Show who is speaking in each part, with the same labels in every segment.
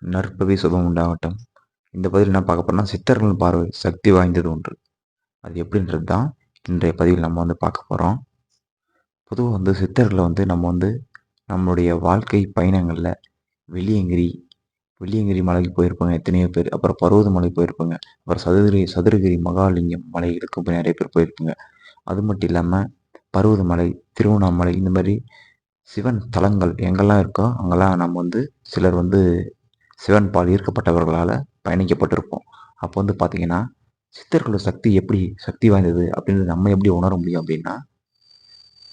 Speaker 1: நற்பவி சுபம் உண்டாகட்டும். இந்த பதிவில் என்ன பார்க்க போறோம்னா, சித்தர்களின் பார்வை சக்தி வாய்ந்தது ஒன்று. அது எப்படின்றது தான் இன்றைய பதிவில் நம்ம பார்க்க போறோம். பொதுவா சித்தர்கள நம்ம நம்மளுடைய வாழ்க்கை பயணங்கள்ல வெள்ளியங்கிரி வெள்ளியங்கிரி மலைக்கு போயிருப்பாங்க எத்தனையோ பேர். அப்புறம் பர்வதமலை போயிருப்பாங்க. அப்புறம் சதுரகிரி மகாலிங்கம் மலைகளுக்கு நெறைய பேர் போயிருப்பாங்க. அது மட்டும் இல்லாம பருவதமலை, திருவண்ணாமலை இந்த மாரி சிவன் தலங்கள் எங்கெல்லாம் இருக்கோ அங்கெல்லாம் நம்ம சிலர் சிவன் பால் ஈர்க்கப்பட்டவர்களால பயணிக்கப்பட்டிருப்போம். அப்போ பார்த்தீங்கன்னா, சித்தர்களோட சக்தி எப்படி சக்தி வாய்ந்தது அப்படின்றது நம்ம எப்படி உணர முடியும் அப்படின்னா,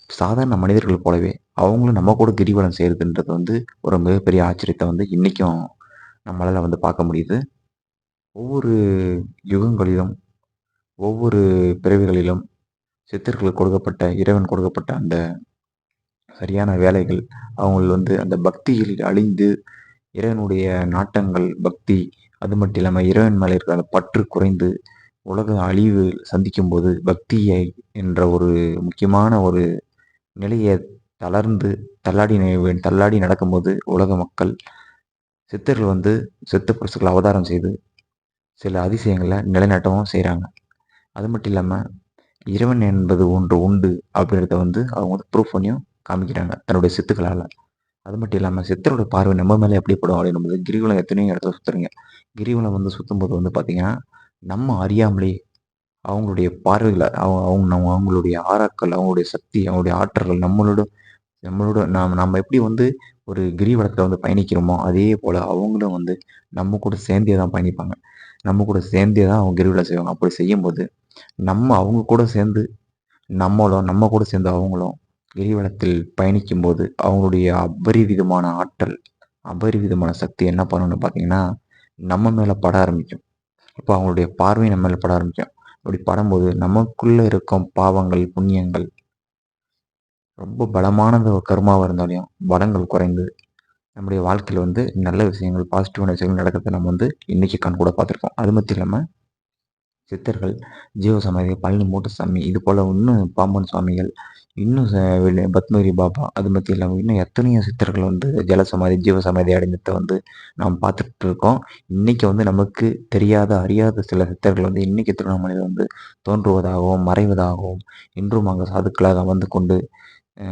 Speaker 1: சாதாரண மனிதர்கள் போலவே அவங்களும் நம்ம கூட கிரிவலம் செய்றதுன்றது ஒரு மிகப்பெரிய ஆச்சரியத்த இன்னைக்கும் நம்மளால பார்க்க முடியுது. ஒவ்வொரு யுகங்களிலும், ஒவ்வொரு பிறவிகளிலும் சித்தர்களுக்கு கொடுக்கப்பட்ட இறைவன் கொடுக்கப்பட்ட அந்த சரியான வேலைகள், அவங்க அந்த பக்தியில் அழிந்து இறைவனுடைய நாட்டங்கள், பக்தி அது மட்டும் இல்லாம இறைவன் மேல இருக்கிற அந்த பற்று குறைந்து, உலக அழிவு சந்திக்கும்போது, பக்தியை என்ற ஒரு முக்கியமான ஒரு நிலைய தளர்ந்து தள்ளாடி நடக்கும்போது, உலக மக்கள் சித்தர்கள் சித்த புருஷர்கள் அவதாரம் செய்து, சில அதிசயங்கள நிலைநாட்டவும் செய்றாங்க. அது மட்டும் இல்லாம, இறைவன் என்பது ஒன்று உண்டு அப்படின்றத அவங்க ப்ரூஃப் பண்ணியும் காமிக்கிறாங்க, தன்னுடைய சித்துக்களால. அது மட்டும் இல்லாம, சித்தரோட பார்வை நம்ம மேல எப்படி படும் அப்படின்னும்போது, கிரிவலம் எத்தனையோ இடத்துல சுத்துறீங்க. கிரிவலம் சுத்தும்போது பார்த்தீங்கன்னா, நம்ம அறியாமலேயே அவங்களுடைய பார்வைகள அவங்களுடைய ஆறாக்கள், அவங்களுடைய சக்தி, அவங்களுடைய ஆற்றல்கள் நம்மளோட நம்மளோட நம்ம எப்படி ஒரு கிரிவலத்துல பயணிக்கிறோமோ, அதே போல அவங்களும் நம்ம கூட சேர்ந்தே தான் பயணிப்பாங்க. நம்ம கூட சேர்ந்தே தான் அவங்க கிரிவலம் செய்வாங்க. அப்படி செய்யும்போது, நம்ம அவங்க கூட சேர்ந்து நம்மளும், நம்ம கூட சேர்ந்து அவங்களும் கிரிவலத்தில் பயணிக்கும்போது, அவங்களுடைய அபரிவிதமான ஆற்றல், அபரிவிதமான சக்தி என்ன பண்ணும்னு பார்த்தீங்கன்னா, நம்ம மேல பட ஆரம்பிக்கும். அப்போ அவங்களுடைய பார்வை நம்ம மேல பட ஆரம்பிக்கும். அப்படி படும்போது நமக்குள்ள இருக்கும் பாவங்கள், புண்ணியங்கள் ரொம்ப பலமானது ஒரு கர்மாவா இருந்தாலும், பலங்கள் குறைந்து நம்முடைய வாழ்க்கையில நல்ல விஷயங்கள், பாசிட்டிவான விஷயங்கள் நடக்கிறத நம்ம இன்னைக்கு கண்கூடா பார்த்துருக்கோம். அது மட்டும் இல்லாம சித்தர்கள், ஜீவசமாதி, பழனி மூட்டசாமி இது போல இன்னும் பாம்பன் சுவாமிகள், இன்னும் பத்மகிரி பாபா அது மட்டும் இல்லாம இன்னும் எத்தனையோ சித்தர்கள் ஜலசமாதி, ஜீவசமாதி அடைந்தத நாம் பார்த்துட்டு இருக்கோம். இன்னைக்கு நமக்கு தெரியாத, அறியாத சில சித்தர்கள் இன்னைக்கு திருவண்ணாமலையில தோன்றுவதாகவும், மறைவதாகவும், இன்றும் அங்க சாதுக்களாக வந்து கொண்டு அ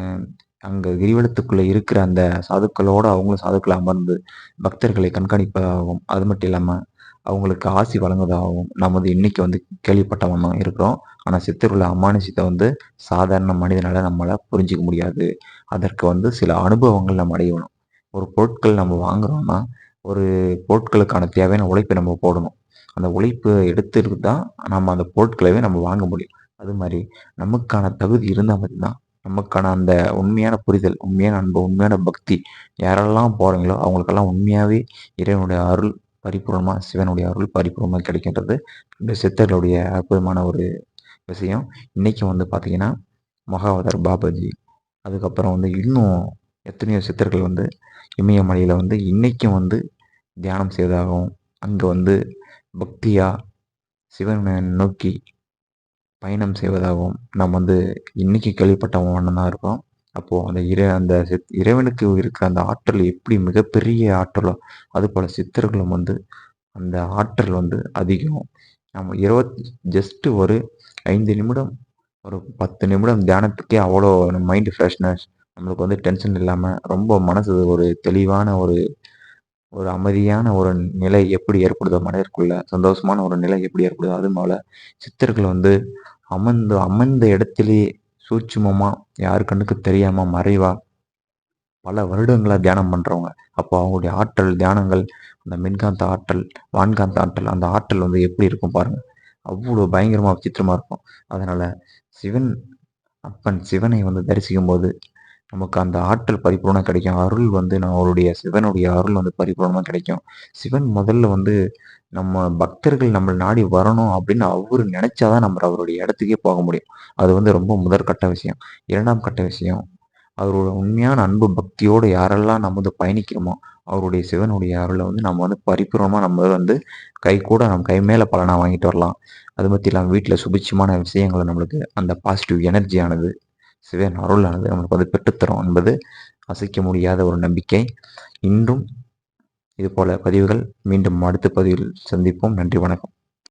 Speaker 1: அங்க கிரிவலத்துக்குள்ள இருக்கிற அந்த சாதுக்களோட அவங்களும் சாதுக்களா அமர்ந்து பக்தர்களை கண்காணிப்பதாகவும், அது மட்டும் இல்லாம அவங்களுக்கு ஆசி வழங்குவதாகவும் நாம் இன்னைக்கு கேள்விப்பட்ட வண்ணம் இருக்கிறோம். ஆனா சித்தருள்ள அமானுஷ்யத்த சாதாரண மனிதனால நம்மளால புரிஞ்சுக்க முடியாது. அதற்கு சில அனுபவங்கள் நம்ம அடையணும். ஒரு பொருட்கள் நம்ம வாங்குறோம்னா, ஒரு பொருட்களுக்கான தேவையான உழைப்பை நம்ம போடணும். அந்த உழைப்பு எடுத்துட்டு தான் நம்ம அந்த பொருட்களவே நம்ம வாங்க முடியும். அது மாரி நமக்கான தகுதி இருந்தா மட்டும் தான், நமக்கான அந்த உண்மையான புரிதல், உண்மையான அன்பு, உண்மையான பக்தி யாரெல்லாம் போறாங்களோ அவங்களுக்கெல்லாம் உண்மையாவே இறைவனுடைய அருள் பரிபூரணமா சிவனுடைய அருள் பரிபூரணமா கிடைக்கின்றது. இந்த சித்தர்களுடைய அற்புதமான ஒரு விஷயம். இன்னைக்கு பார்த்தீங்கன்னா, மகாவதார் பாபாஜி, அதுக்கப்புறம் இன்னும் எத்தனையோ சித்தர்கள் இமயமலையில இன்னைக்கும் தியானம் செய்வதாகவும், அங்க பக்தியா சிவனை நோக்கி பயணம் செய்வதாகவும் நாம் இன்னைக்கு கேள்விப்பட்ட வண்ணம் தான் இருக்கோம். அப்போ அந்த அந்த இறைவனுக்கு இருக்கிற அந்த ஆற்றல் எப்படி மிகப்பெரிய ஆற்றலோ, அதுபோல சித்தர்களும் அந்த ஆற்றல் அதிகம். நம்ம ஜஸ்ட் ஒரு 5 நிமிடம், ஒரு 10 நிமிடம் தியானத்துக்கே அவ்வளோ மைண்ட் ஃப்ரெஷ்னஸ் நம்மளுக்கு டென்ஷன் இல்லாம ரொம்ப மனசு ஒரு தெளிவான ஒரு ஒரு அமைதியான ஒரு நிலை எப்படி ஏற்படுதோ மனதிற்குள்ள, சந்தோஷமான ஒரு நிலை எப்படி ஏற்படுதோ, அதுபோல சித்தர்கள் அமர்ந்த அமர்ந்த இடத்திலேயே சூட்சுமமா யார் கண்ணுக்கு தெரியாம மறைவா பல வருடங்களா தியானம் பண்றவங்க. அப்போ அவங்களுடைய ஆற்றல், தியானங்கள், அந்த மின்காந்த ஆற்றல், வான்காந்த ஆற்றல், அந்த ஆற்றல் எப்படி இருக்கும் பாருங்க. அவ்வளோ பயங்கரமா விசித்திரமா இருக்கும். அதனால சிவன் அப்பன் சிவனை தரிசிக்கும்போது, நமக்கு அந்த ஆற்றல் பரிபூரணமா கிடைக்கும். அருள் அவருடைய சிவனுடைய அருள் பரிபூரணமா கிடைக்கும். சிவன் முதல்ல நம்ம பக்தர்கள் நம்மள நாடி வரணும் அப்படின்னு அவரு நெனைச்சா தான் நம்ம அவருடைய இடத்துக்கே போக முடியும். அது ரொம்ப முதற்கட்ட விஷயம். 2ஆம் கட்ட விஷயம், அவரோட உண்மையான அன்பு பக்தியோடு யாரெல்லாம் நம்ம பயணிக்கிறோமோ, அவருடைய சிவனுடைய அருள நம்ம பரிபூரணமா நம்ம கைகூட நம்ம கை மேல பலனா வாங்கிட்டு வரலாம். அது மட்டும் இல்லாம வீட்ல சுபிட்சமான விஷயங்கள நம்மளுக்கு அந்த பாசிட்டிவ் எனர்ஜியானது, சிவன் அருளானது நம்மளுக்கு பெற்றுத்தரும் என்பது அசைக்க முடியாத ஒரு நம்பிக்கை. இன்றும் இதுபோல பதிவுகள் மீண்டும் அடுத்த பதிவில் சந்திப்போம். நன்றி, வணக்கம்.